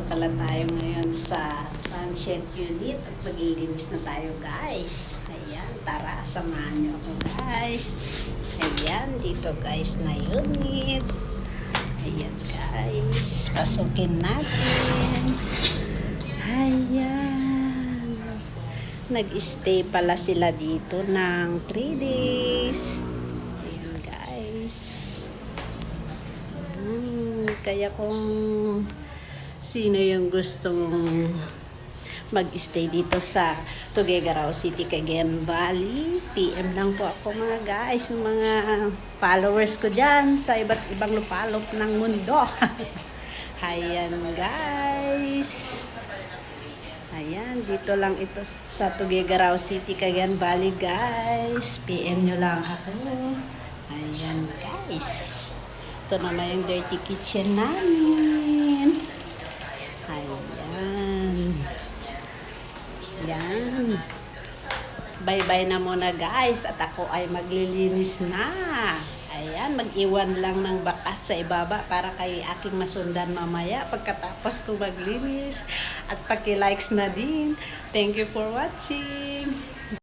pala tayo ngayon sa transient unit at maglilinis na tayo guys. Ayan, tara, samahan nyo ako guys. Ayan, dito guys na unit. Ayan guys, pasukin natin. Ayan. Nag-stay pala sila dito ng 3 days. Ayan guys. Kaya kung sino yung gustong mag-stay dito sa Tuguegarao City, Cagayan Valley, PM lang po ako mga guys, yung mga followers ko dyan sa iba't ibang lupalop ng mundo. Ayan guys. Ayan, dito lang ito sa Tuguegarao City, Cagayan Valley guys. PM nyo lang ako. Ayan guys. Ito naman yung dirty kitchen namin. Ayan. Ayan. Bye-bye na muna guys. At ako ay maglilinis na. Ayan, mag-iwan lang ng bakas sa ibaba para kay aking masundan mamaya pagkatapos ko maglinis. At paki-likes na din. Thank you for watching.